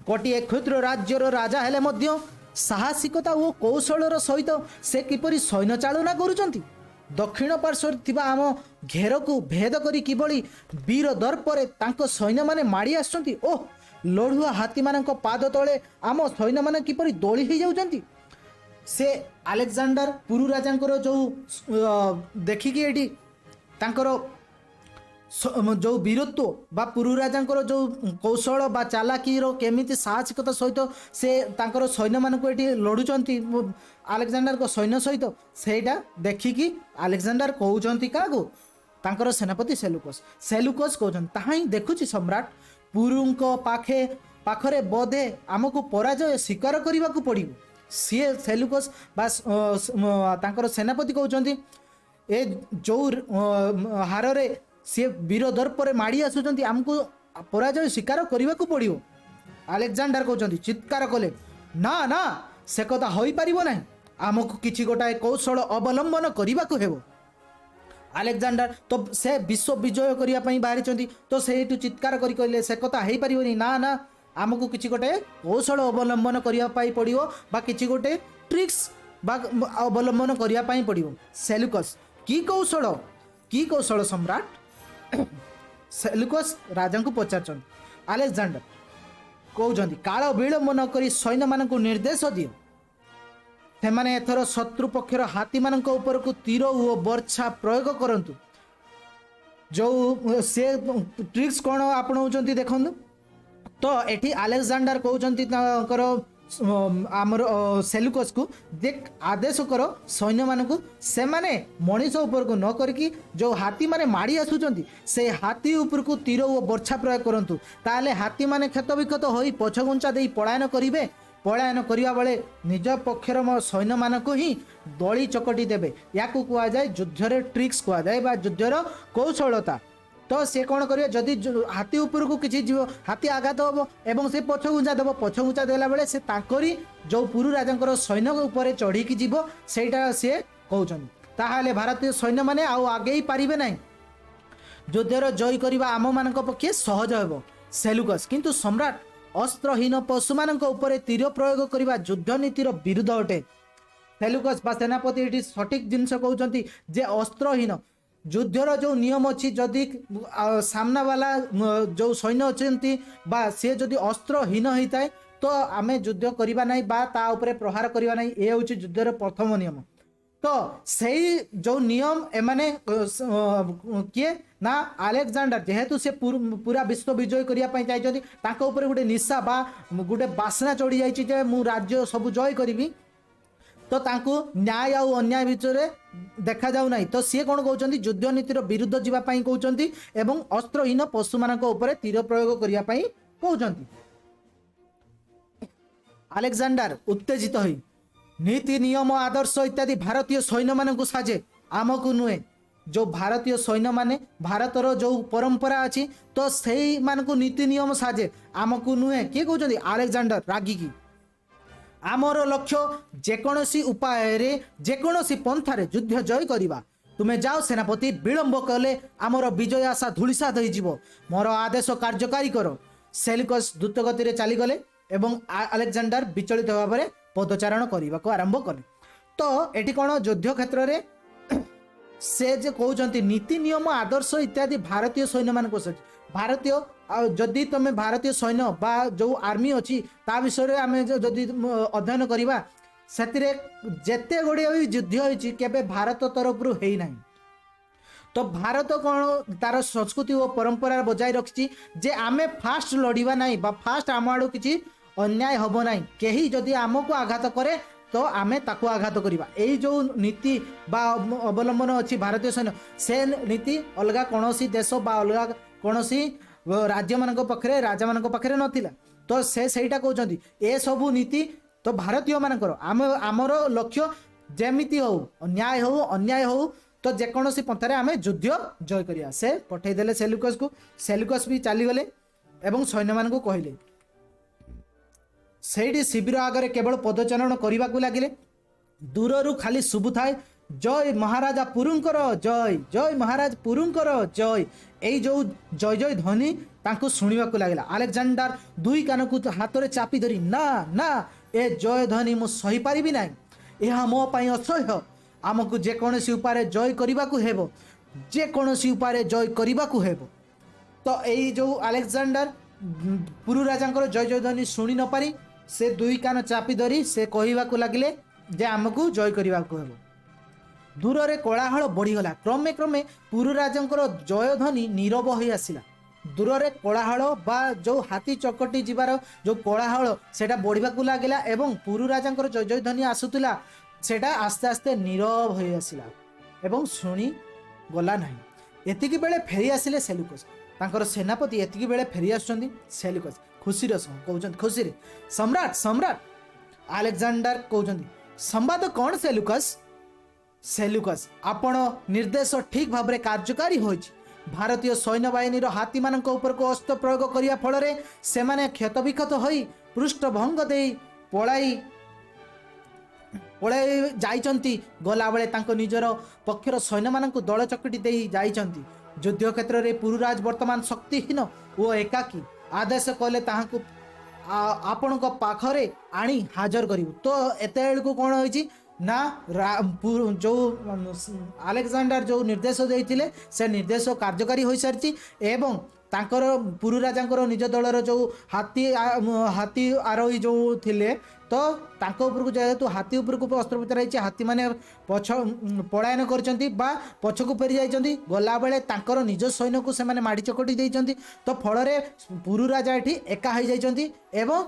गोटे क्षुद्र राज्यर राजा हेले मध्य साहसिकता और कौशलर सहित से किपरि सैन्य चालना करुचंती दक्षिण पार्श्वर थिबा आम घेर को भेद करी किभली वीर दर्परे तांको सैन्य माने माड़ी आछंती ओह लड़ुआ हाथी मानक पाद तले आम सैन्य माने किपरि दोली हो जाउचंती से अलेक्जेंडर पुरु राजांकर जो देखिकी एटी तांकर जो वीरत्व बा पुरु राजांकर जो कौशल बा चालाकीर केमिति साहसिकता सहित से तांकर सैन्य मानक एटी लड़ुचंती अलेक्जेंडर को सैन्य सहित सेटा देखिकी अलेक्जेंडर कहउचंती कागो तांकर सेनापति सेल्यूकस कहउचंती ताहाई देखुची सम्राट पुरुंको पाखरे बोधे आमको पराजय स्वीकार करने को पड़ो सी सेल्यूकस तांकर सेनापति कहउचंती ए जो हार रे सी वीर दर्परे माड़ी आसुचंती आमको पराजय स्वीकार करने को पड़ो अलेक्जेंडर कहउचंती चित्कार कले ना ना से कथा होई परिबो नाही आमको किछि गोटाए कौशल अवलंबन करने को हेबो अलेक्जेंडर तो से विश्व विजय करने पई बाहरी तो से चित्कार करी कहले से कथा हेई परिबोनी ना ना आमको किसी गोटे कौशल अवलंबन करने पड़ो बा किसी गोटे ट्रिक्स बा अवलंबन करने पड़ो सेल्यूकस की कौशल सम्राट सेल्यूकस राजा को पचार अलेक्जेंडर कहते काल विलंब न करी सैन्य मान निर्देश दियो से एथर शत्रु पक्षर हाथी मान को तीर और बर्छा प्रयोग करंतु जो से ट्रिक्स कौन आपणाउछंती देखंतु तो एठी अलेक्जेंडर कहउचंती आमर सेल्यूकस को देख आदेश कर सैन्य मानक से माने मनीष उपर को न करके जो हाथी माने माड़ी आसुचंती से हाथी उपर को तीर और बर्छा प्रयोग करंतु ताले हाथी माने क्षत विक्षत होई पछगुंचा देई पलायन करिवे पलायन करिया बेले निज पक्षर सैन्य मानक ही दली चकटी देबे याकू कुआ जाय युद्धरे ट्रिक्स कुआ जाय बा युद्धर कौशलता तो से कौन करिए जदि हाथी ऊपर को किसी जीव हाथी आघात हम एवं से पछगुंचा देव पछगुंचा देला बेले से ताकरी जो पुरु राजांकर सैन्य उपर चढ़ीकी जीव सेटा से कहउछन ताहाले भारतीय सैन्य माने आउ आगे ही पारिबे नाही युद्धर जय करबा आम मानक पक्षे सहज हेबो सेल्यूकस किंतु सम्राट अस्त्रहीन पशु मानक उपर तीर प्रयोग करबा युद्ध नीतिर विरुद्ध अटे सेल्यूकस बा सेनापति एटी सठिक जिनस कहउछंती जे अस्त्रहीन युद्धर जो नियम अच्छी जदि सामना वाला जो सैन्य अच्छी बा सी जदि अस्त्रहीन होता है तो आम युद्ध करवा नहीं बा ता उपरे प्रहार करवा नहीं ये हूँ युद्धर प्रथम नियम तो सही जो नियम एमाने किए ना अलेक्जेंडर जेहेतु से पूरा विश्व विजय करने चाहिए तांको गोटे निशा बा गोटे बासना चढ़ी जाइए मु राज्य सब जय करी तो तांको न्याय आउ अन्याय विचार देखा जाऊ नहीं तो सी कौन कहते युद्ध नीतिर विरुद्ध जावाई कहते एवं अस्त्रहीन पशु मान तीर प्रयोग करने कहते अलेक्जेंडर उत्तेजित हो नीति नियम आदर्श इत्यादि भारतीय सैन्य मान साजे आमको नुहे जो भारतीय सैन्य माने भारतर जो परंपरा अच्छी तो से नीति नियम साजे आमको नुहे किए कहते अलेक्जेंडर रागिकी आमर लक्ष्य जेकोसी उपाय जेकोसी पंथारे युद्ध जय करवा तुम्हें जाओ सेनापति विलंब कले आमर विजय आशा धूलिसात हो मोर आदेश कार्यकारी कर सेल्यूकस द्रुतगति चलीगले एवं अलेक्जेंडर विचलित भाव में पदचारण करने को आरंभ कले तो एटी कौन युद्ध क्षेत्र में से जे कहते नीति नियम आदर्श इत्यादि भारतीय सैन्य मान भारतीय जदि तुम भारतीय सैन्य बा जो आर्मी अच्छी ता विषय आम जदि अध्ययन करवा से जेते गुड़िया भी युद्ध होती केबे भारत तरफ है ना। तो भारत कौन तार संस्कृति और परंपरा बजाय रखी जे आमे फास्ट लड़वा ना बा फास्ट आम आड़ किसी अन्याय हम ना कहीं जदि आमको आघात करे तो आमे ताकू आघात करवा यही जो नीति बा अवलंबन अच्छी भारतीय सैन्य से नीति अलग कौन देश बा अलग कौन राज्य मान पाखे राजा मान पाखे नाला। तो सेटा कहते ए सबू नीति तो भारतीय मानकर आमर लक्ष्य जेमिति हो न्याय हो अन्याय हो तो जेकोसी पंथार आम युद्ध जय करिया से पठेदेले सेल्युकस को। सेल्युकस भी चलीगले एवं सैन्य मान कहले से शिविर आगे केवल पदचारण करने को लगिले। दूर खाली शुभु थाए जय महाराजा पुरुंकर जय जय महाराज पुरुंकर जय यही जो जय जय ध्वनि तांको शुणा लगे। अलेक्जेंडर दुई कान को हाथ में चापी धरी ना ना ए जय ध्वनि मु सही पारिबी ना यह मो पाई असह्य आमको जेकोसी उपाय जय करने को हेबो जेकोसी उपाय जय करने को हेबो। तो यही जो अलेक्जेंडर पुरु राजा जय जय ध्वनि शुणी न पारी से दुई कान चापी धरी से कहवाक लगिले जे आमको जय करने को हेबो। दूर रे कोलाहल बढ़ीगला क्रमे क्रमे पुरु राजा जय ध्वनि नीरव हो आसला। दूर रे कोलाहल बा जो हाथी चकटी जीवार जो कोलाहल सेटा बढ़िबा को लागला एवं पुरु राजा जय जय ध्वनि आसुतला सेटा आस्ते आस्ते नीरव हो आसला एवं शुणी गला नहीं। एतिकी बेले फेरी आसिले सेल्युकस तांकर सेनापति एतिकी बेले फेरी आसुचंदी सेल्युकस खुशी कहउचंदी खुशी रे सम्राट सम्राट अलेक्जेंडर कहउचंदी संवाद कौन सेल्युकस सेल्युकस आपण निर्देश ठीक भाव में कार्यकारी होइछि। भारतीय सैन्य बाहिनी हाथी मान ऊपर को अस्त्र प्रयोग करने फल से माने क्षतविक्षत होई पृष्ठभंग दे पलाई पलाई जाइचंती गला बेले तांको निजर पक्षर सैन्य मान दल चकटी दे जाइचंती। युद्ध क्षेत्र में पुरुराज वर्तमान शक्तिहीन ओ एकाकी आदेश कले ताहाकु आपण पाखरे आनी हाजर करिवु। तो एते को कौन होइछि ना जो अलेक्जेंडर जो निर्देश देइथिले से निर्देश कार्यकारी हो सारी एवं तांकर पुरु राजांकर निज दलर जो हाथी आरोही जो थिले तो तांको ऊपर को जेहेतु हाथी ऊपर को अस्त्र रही हाथी माने पछ पलायन करचंती बा पछ को फेरी जाइचंती गला बेले तांकर निज सैन्य को से माने माड़ी चकटी देइचंती। तो फल रे पुरु राजा एठी एका हो जाइचंती एवं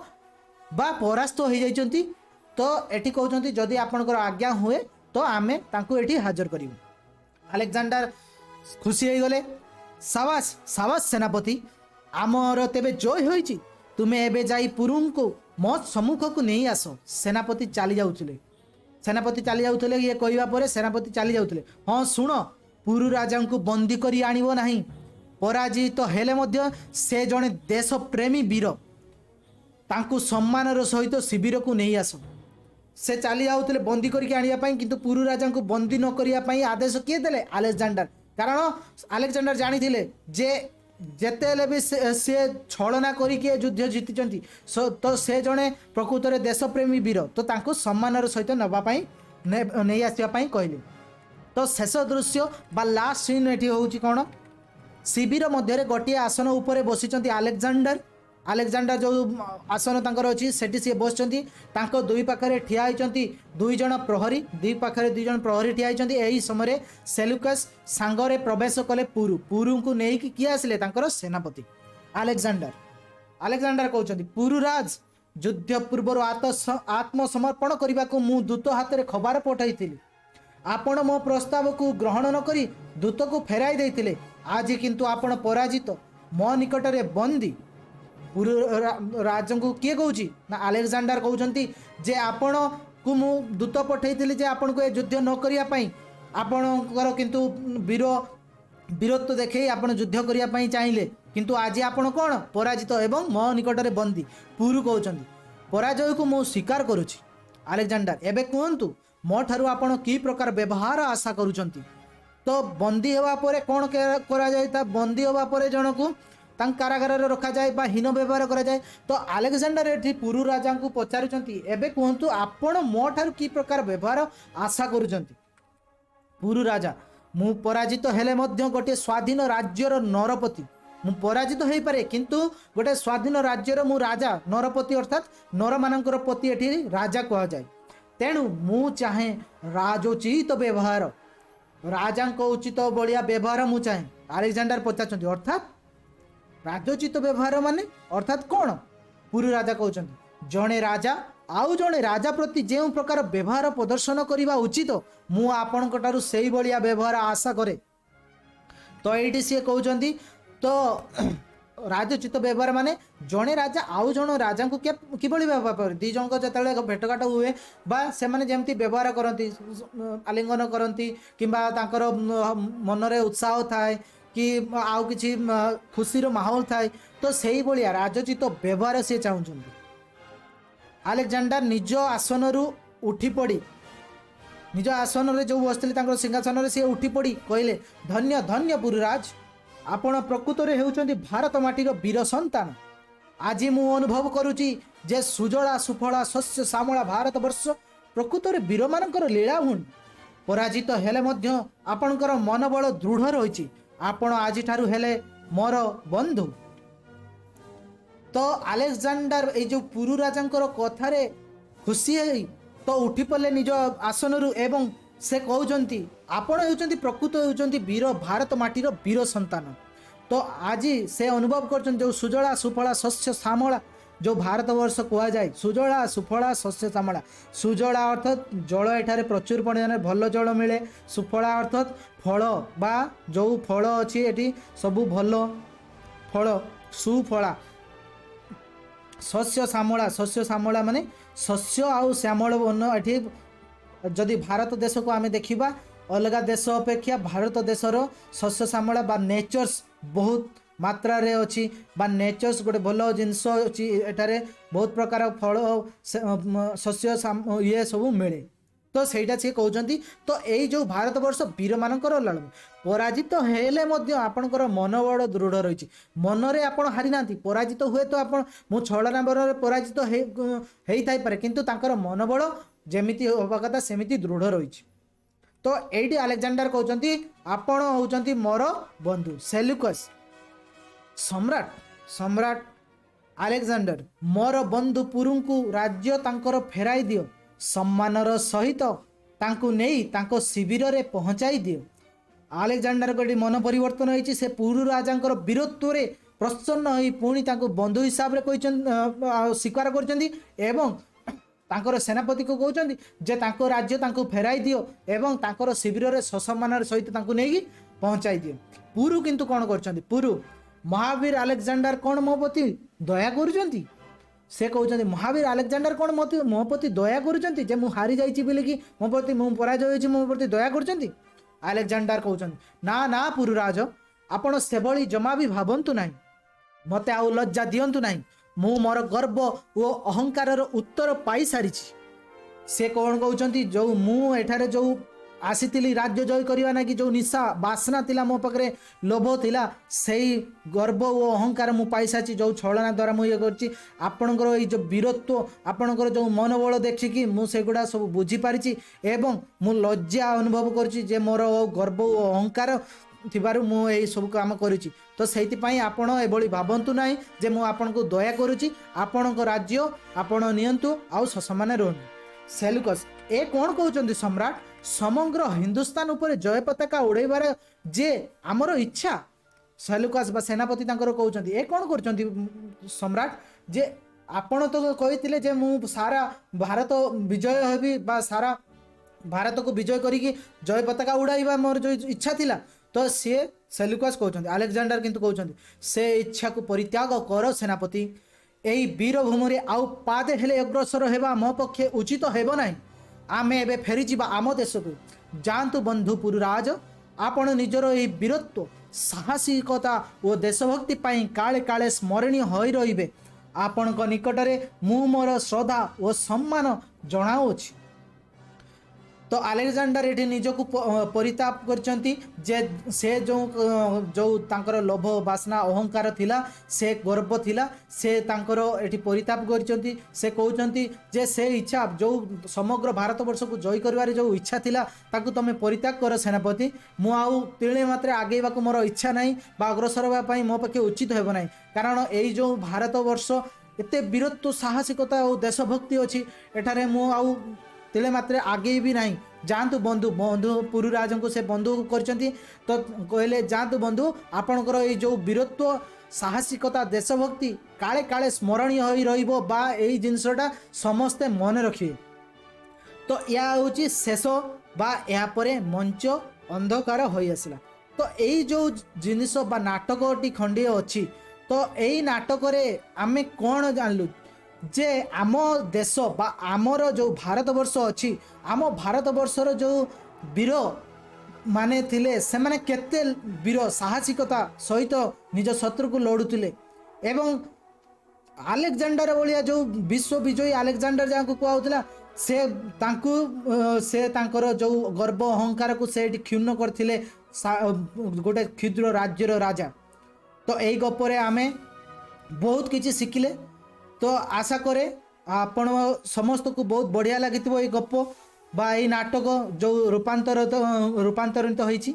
बा परास्त हो जाइचंती। तो एठी कहउचंती जदि आपनकर आज्ञा हुए तो आमे तांको एठी हाजर करिवु। अलेक्जेंडर खुशी हो गले साबास साबास सेनापति आमर तेबे जय होइछि तुमे एबे जाई पुरुं को मो सम्मुख को नहीं आस। सेनापति चली जाउथिले ये कहवा पर सेनापति चली जाउथिले हाँ शुण पुरु राजा को बंदी करी आनिबो नाही पराजित तो हेले मध्य से जने देश प्रेमी वीर तांको सम्मानर सहित शिविर को नहीं आस। से चली जाउथिले बंदी करके आनिया पई किंतु पुरु राजा को बंदी न करिया पई आदेश किए देले अलेक्जेंडर। कारण अलेक्जेंडर जानी थिले जे जेतेले भी से छलना करके युद्ध जीति तो से जड़े प्रकृत में देशप्रेमी वीर तो तांको सम्मानर सहित नापी नहीं आसवाई कहले। तो शेष दृश्य बा लास्ट सीन ये हूँ कौन शिविर मध्य गोटे आसन उपर बसी अलेक्जेंडर अलेक्जेंडर जो आसन तांकर अच्छी सेठी सी बस दुई पाखे ठिया होती दुई जन प्रहरी दुई पाखे दुई जन प्रहरी ठिया होती। यही समय सेल्युकस सांगरे प्रवेश कले पुरु को लेकिन किए आसिले तांकर सेनापति अलेक्जेंडर। अलेक्जेंडर कहते पुरुराज युद्ध पूर्व आत्मसमर्पण करने को मु दूत हाथ में खबर पठाई आपण मो प्रस्ताव को ग्रहण न करी दूत को फेराई देते आज किंतु आपण पराजित मो निकट में बंदी पुरु राजा को किए कहूँ ना अलेक्जेंडर कहते जे आपण को मु दूत पठाई जे आपण को युद्ध न करने आपणकर किंतु वीरत्व देखे आपण युद्ध करने चाहिए किंतु आज आपण कौन पराजित एवं मो निकट में बंदी पुरु कहते पराजय को मु स्वीकार करुच्ची। अलेक्जेंडर एबे कहतु मो ठारू आपण की प्रकार व्यवहार आशा करुचंती। तो बंदी होगा पर कौन करा जाए बंदी होगा पर जन को ତାଙ୍କ କାରାଗାରରେ ରଖାଯାଏ ବା ହୀନ ବ୍ୟବହାର କରାଯାଏ। ତ ଆଲେକଜାଣ୍ଡାର ଏଠି ପୁରୁ ରାଜାଙ୍କୁ ପଚାରୁଛନ୍ତି, ଏବେ କୁହନ୍ତୁ ଆପଣ ମୋ ଠାରୁ କି ପ୍ରକାର ବ୍ୟବହାର ଆଶା କରୁଛନ୍ତି? ପୁରୁ ରାଜା, ମୁଁ ପରାଜିତ ହେଲେ ମଧ୍ୟ ଗୋଟିଏ ସ୍ୱାଧୀନ ରାଜ୍ୟର ନରପତି। ମୁଁ ପରାଜିତ ହେଇପାରେ କିନ୍ତୁ ଗୋଟେ ସ୍ୱାଧୀନ ରାଜ୍ୟର ମୁଁ ରାଜା, ନରପତି ଅର୍ଥାତ୍ ନରମାନଙ୍କର ପତି ଏଠି ରାଜା କୁହାଯାଏ। ତେଣୁ ମୁଁ ଚାହେଁ ରାଜୋଚିତ ବ୍ୟବହାର, ରାଜାଙ୍କ ଉଚିତ ବଳିଆ ବ୍ୟବହାର ମୁଁ ଚାହେଁ। ଆଲେକଜାଣ୍ଡାର ପଚାରୁଛନ୍ତି ଅର୍ଥାତ୍ ରାଜୋଚିତ ବ୍ୟବହାର ମାନେ ଅର୍ଥାତ୍ କ'ଣ? ପୁରୁ ରାଜା କହୁଛନ୍ତି ଜଣେ ରାଜା ଆଉ ଜଣେ ରାଜା ପ୍ରତି ଯେଉଁ ପ୍ରକାର ବ୍ୟବହାର ପ୍ରଦର୍ଶନ କରିବା ଉଚିତ ମୁଁ ଆପଣଙ୍କ ଠାରୁ ସେଇଭଳିଆ ବ୍ୟବହାର ଆଶା କରେ। ତ ଏଇଠି ସିଏ କହୁଛନ୍ତି ତ ରାଜୋଚିତ ବ୍ୟବହାର ମାନେ ଜଣେ ରାଜା ଆଉ ଜଣେ ରାଜାଙ୍କୁ କିଭଳି ବ୍ୟବହାର କରେ, ଦୁଇ ଜଣଙ୍କ ଯେତେବେଳେ ଭେଟଘାଟ ହୁଏ ବା ସେମାନେ ଯେମିତି ବ୍ୟବହାର କରନ୍ତି, ଆଲିଙ୍ଗନ କରନ୍ତି କିମ୍ବା ତାଙ୍କର ମନରେ ଉତ୍ସାହ ଥାଏ କି ଆଉ କିଛି ଖୁସିର ମାହୋଲ ଥାଏ, ତ ସେଇଭଳିଆ ରାଜୋଚିତ ବ୍ୟବହାର ସିଏ ଚାହୁଁଛନ୍ତି। ଆଲେକଜାଣ୍ଡାର ନିଜ ଆସନରୁ ଉଠି ପଡ଼ି, ନିଜ ଆସନରେ ଯେଉଁ ବସିଥିଲେ ତାଙ୍କର ସିଂହାସନରେ ସିଏ ଉଠି ପଡ଼ି କହିଲେ, ଧନ୍ୟ ଧନ୍ୟ ପୁରୁରାଜ, ଆପଣ ପ୍ରକୃତରେ ହେଉଛନ୍ତି ଭାରତ ମାଟିର ବୀର ସନ୍ତାନ। ଆଜି ମୁଁ ଅନୁଭବ କରୁଛି ଯେ ସୁଜଳା ସୁଫଳା ଶସ୍ୟ ଶ୍ୟାମଳା ଭାରତବର୍ଷ ପ୍ରକୃତରେ ବୀରମାନଙ୍କର ଲୀଳାଭୂମି। ପରାଜିତ ହେଲେ ମଧ୍ୟ ଆପଣଙ୍କର ମନୋବଳ ଦୃଢ଼ ରହିଛି। ଆପଣ ଆଜିଠାରୁ ହେଲେ ମୋର ବନ୍ଧୁ। ତ ଆଲେକଜାଣ୍ଡାର ଏଇ ଯେଉଁ ପୁରୁ ରାଜାଙ୍କର କଥାରେ ଖୁସି ହେଇ ତ ଉଠି ପଡ଼ିଲେ ନିଜ ଆସନରୁ ଏବଂ ସେ କହୁଛନ୍ତି ଆପଣ ହେଉଛନ୍ତି ପ୍ରକୃତ ହେଉଛନ୍ତି ବୀର, ଭାରତ ମାଟିର ବୀର ସନ୍ତାନ। ତ ଆଜି ସେ ଅନୁଭବ କରୁଛନ୍ତି ଯେଉଁ ସୁଜଳା ସୁଫଳା ଶସ୍ୟ ଶ୍ୟାମଳା ଯେଉଁ ଭାରତବର୍ଷ କୁହାଯାଏ, ସୁଜଳା ସୁଫଳା ଶସ୍ୟ ଶ୍ୟାମଳା। ସୁଜଳା ଅର୍ଥାତ୍ ଜଳ ଏଠାରେ ପ୍ରଚୁର ପରିମାଣରେ ଭଲ ଜଳ ମିଳେ। ସୁଫଳା ଅର୍ଥାତ୍ ଫଳ ବା ଯେଉଁ ଫଳ ଅଛି ଏଠି ସବୁ ଭଲ ଫଳ, ସୁଫଳା। ଶସ୍ୟ ଶ୍ୟାମଳା, ଶସ୍ୟ ଶ୍ୟାମଳା ମାନେ ଶସ୍ୟ ଆଉ ଶ୍ୟାମଳ ବନ। ଏଠି ଯଦି ଭାରତ ଦେଶକୁ ଆମେ ଦେଖିବା ଅଲଗା ଦେଶ ଅପେକ୍ଷା ଭାରତ ଦେଶର ଶସ୍ୟ ଶ୍ୟାମଳା ବା ନେଚର୍ସ ବହୁତ ମାତ୍ରାରେ ଅଛି ବା ନେଚର୍ସ ଗୋଟେ ଭଲ ଜିନିଷ ଅଛି। ଏଠାରେ ବହୁତ ପ୍ରକାର ଫଳ ଶସ୍ୟ ଇଏ ସବୁ ମିଳେ। ତ ସେଇଟା ସିଏ କହୁଛନ୍ତି ତ ଏଇ ଯେଉଁ ଭାରତବର୍ଷ ବୀରମାନଙ୍କର ଲଢ଼, ପରାଜିତ ହେଲେ ମଧ୍ୟ ଆପଣଙ୍କର ମନୋବଳ ଦୃଢ଼ ରହିଛି। ମନରେ ଆପଣ ହାରିନାହାନ୍ତି, ପରାଜିତ ହୁଏ ତ ଆପଣ ମୁଁ ଛଳନା ବଳରେ ପରାଜିତ ହେଇଥାଇପାରେ କିନ୍ତୁ ତାଙ୍କର ମନୋବଳ ଯେମିତି ହେବା କଥା ସେମିତି ଦୃଢ଼ ରହିଛି। ତ ଏଇଠି ଆଲେକଜାଣ୍ଡାର କହୁଛନ୍ତି ଆପଣ ହେଉଛନ୍ତି ମୋର ବନ୍ଧୁ। ସେଲୁକସ୍ ସମ୍ରାଟ ଆଲେକଜାଣ୍ଡାର, ମୋର ବନ୍ଧୁ ପୁରୁଙ୍କୁ ରାଜ୍ୟ ତାଙ୍କର ଫେରାଇ ଦିଅ, ସମ୍ମାନର ସହିତ ତାଙ୍କୁ ନେଇ ତାଙ୍କ ଶିବିରରେ ପହଞ୍ଚାଇ ଦିଅ। ଆଲେକଜାଣ୍ଡାରଙ୍କ ଏଠି ମନ ପରିବର୍ତ୍ତନ ହୋଇଛି। ସେ ପୁରୁ ରାଜାଙ୍କର ବୀରତ୍ୱରେ ପ୍ରସନ୍ନ ହୋଇ ପୁଣି ତାଙ୍କୁ ବନ୍ଧୁ ହିସାବରେ କହିଛନ୍ତି, ସ୍ୱୀକାର କରିଛନ୍ତି ଏବଂ ତାଙ୍କର ସେନାପତିକୁ କହୁଛନ୍ତି ଯେ ତାଙ୍କ ରାଜ୍ୟ ତାଙ୍କୁ ଫେରାଇ ଦିଅ ଏବଂ ତାଙ୍କର ଶିବିରରେ ସସମ୍ମାନର ସହିତ ତାଙ୍କୁ ନେଇକି ପହଞ୍ଚାଇ ଦିଅ। ପୁରୁ କିନ୍ତୁ କ'ଣ କରିଛନ୍ତି? ପୁରୁ ମହାବୀର ଆଲେକଜାଣ୍ଡାର କ'ଣ ମୋ ପ୍ରତି ଦୟା କରୁଛନ୍ତି? ସେ କହୁଛନ୍ତି ମହାବୀର ଆଲେକଜାଣ୍ଡାର କ'ଣ ମୋ ପ୍ରତି ଦୟା କରୁଛନ୍ତି ଯେ ମୁଁ ହାରି ଯାଇଛି ବୋଲିକି ମୋ ପ୍ରତି ମୁଁ ପରାଜୟ ହୋଇଛି ମୋ ପ୍ରତି ଦୟା କରୁଛନ୍ତି? ଆଲେକଜାଣ୍ଡାର କହୁଛନ୍ତି ନା ନା ପୁରୁରାଜ, ଆପଣ ସେଭଳି ଜମା ବି ଭାବନ୍ତୁ ନାହିଁ। ମୋତେ ଆଉ ଲଜ୍ଜା ଦିଅନ୍ତୁ ନାହିଁ। ମୁଁ ମୋର ଗର୍ବ ଓ ଅହଙ୍କାରର ଉତ୍ତର ପାଇସାରିଛି। ସେ କ'ଣ କହୁଛନ୍ତି? ଯେଉଁ ମୁଁ ଏଠାରେ ଯେଉଁ ଆସିଥିଲି ରାଜ୍ୟ ଜୟ କରିବା ନାଗି ଯେଉଁ ନିଶା ବାସ୍ନା ଥିଲା ମୋ ପାଖରେ, ଲୋଭ ଥିଲା, ସେଇ ଗର୍ବ ଓ ଅହଙ୍କାର ମୁଁ ପାଇସାରିଛି। ଯେଉଁ ଛଳନା ଦ୍ୱାରା ମୁଁ ଇଏ କରିଛି, ଆପଣଙ୍କର ଏଇ ଯେଉଁ ବୀରତ୍ୱ, ଆପଣଙ୍କର ଯେଉଁ ମନୋବଳ ଦେଖିକି ମୁଁ ସେଗୁଡ଼ା ସବୁ ବୁଝିପାରିଛି ଏବଂ ମୁଁ ଲଜ୍ଜା ଅନୁଭବ କରୁଛି ଯେ ମୋର ଗର୍ବ ଓ ଅହଙ୍କାର ଥିବାରୁ ମୁଁ ଏଇ ସବୁ କାମ କରିଛି। ତ ସେଇଥିପାଇଁ ଆପଣ ଏଭଳି ଭାବନ୍ତୁ ନାହିଁ ଯେ ମୁଁ ଆପଣଙ୍କୁ ଦୟା କରୁଛି। ଆପଣଙ୍କ ରାଜ୍ୟ ଆପଣ ନିଅନ୍ତୁ ଆଉ ସସମାନେ ରୁହନ୍ତୁ। ସେଲୁକସ୍ ଏ କ'ଣ କହୁଛନ୍ତି? ସମ୍ରାଟ, ସମଗ୍ର ହିନ୍ଦୁସ୍ତାନ ଉପରେ ଜୟ ପତାକା ଉଡ଼େଇବାର ଯେ ଆମର ଇଚ୍ଛା। ସେଲୁକସ୍ ବା ସେନାପତି ତାଙ୍କର କହୁଛନ୍ତି ଏ କ'ଣ କରୁଛନ୍ତି ସମ୍ରାଟ? ଯେ ଆପଣ ତ କହିଥିଲେ ଯେ ମୁଁ ସାରା ଭାରତ ବିଜୟ ହେବି ବା ସାରା ଭାରତକୁ ବିଜୟ କରିକି ଜୟ ପତାକା ଉଡ଼ାଇବା ମୋର ଯେଉଁ ଇଚ୍ଛା ଥିଲା। ତ ସିଏ ସେଲୁକସ୍ କହୁଛନ୍ତି, ଆଲେକଜାଣ୍ଡାର କିନ୍ତୁ କହୁଛନ୍ତି ସେ ଇଚ୍ଛାକୁ ପରିତ୍ୟାଗ କର ସେନାପତି। ଏହି ବୀରଭୂମିରେ ଆଉ ପାଦେ ହେଲେ ଅଗ୍ରସର ହେବା ମୋ ପକ୍ଷେ ଉଚିତ ହେବ ନାହିଁ। ଆମେ ଏବେ ଫେରିଯିବା ଆମ ଦେଶକୁ। ଯାଆନ୍ତୁ ବନ୍ଧୁ ପୁରୁରାଜ, ଆପଣ ନିଜର ଏହି ବୀରତ୍ୱ, ସାହସିକତା ଓ ଦେଶଭକ୍ତି ପାଇଁ କାଳେ କାଳେ ସ୍ମରଣୀୟ ହୋଇ ରହିବେ। ଆପଣଙ୍କ ନିକଟରେ ମୁଁ ମୋର ଶ୍ରଦ୍ଧା ଓ ସମ୍ମାନ ଜଣାଉଅଛି। ତ तो आलेक्जांडर एठी निजको परिताप करचंती जे से जो तांकर लोभ वासना अहंकार थिला से गर्व थिला से तांकर एठी परिताप करचंती से कहउचंती जे से इच्छा जो समग्र भारतवर्ष को जय करिवार जो इच्छा थिला ताकू तमे परित्याग कर सेनापति मु आउ तिळे मात्रे आगेबाकू मोर इच्छा नाही बा अग्रसर होबा पई मो पखे उचित हेबो नाही कारण एई जो भारतवर्ष एते वीरत्व साहसिकता और देशभक्ति अच्छी एठारे मु आउ तिले मात्रे आगे भी नहीं जातु बंधु बंधु पुरुराज को से बंधु करचंती तो कहले जातु बंधु आपणकर ये जो वीरत्व साहसिकता देशभक्ति काले काले स्मरणीय होई रहिबो बा एई जिनसटा समस्ते मन रखिए तो या होची शेष बा या परे मंच अंधकार होई आसिला तो एई जो जिनिस बा नाटकटी खंडे अछि तो एई नाटक रे आमे कोन जानलु जे आम देश बा आमर जो भारतवर्ष अच्छी आम भारतवर्षर जो वीर माने थिले से माने केते वीर साहसिकता सहित निज शत्रु को लड़ुले एवं आलेक्जांडर भलिया जो विश्व विजयी आलेक्जांडर जहाँ को कहला से तांकर जो गर्व अहंकार को से क्षुण्ण करथिले गोटे क्षुद्र राज्यर राजा तो यही गपरे आमे बहुत किसी शिखिले तो आशा करे आपण समस्त को बहुत बढ़िया लगी ये गप बा ये नाटक जो रूपांतरित होइछि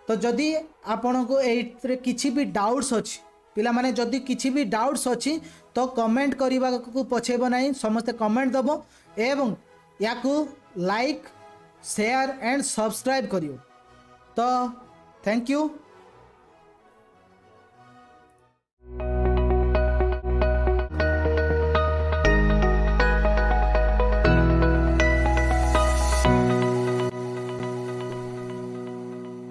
तो जदि आपण को एइत्रे किछि भी डाउट्स अछि पिला माने जदि किछि भी डाउट्स अछि तो कमेंट करबा को पछेबो नाही समस्त कमेंट दबो एवं याकू लाइक शेयर एंड सब्सक्राइब करियो तो थैंक यू।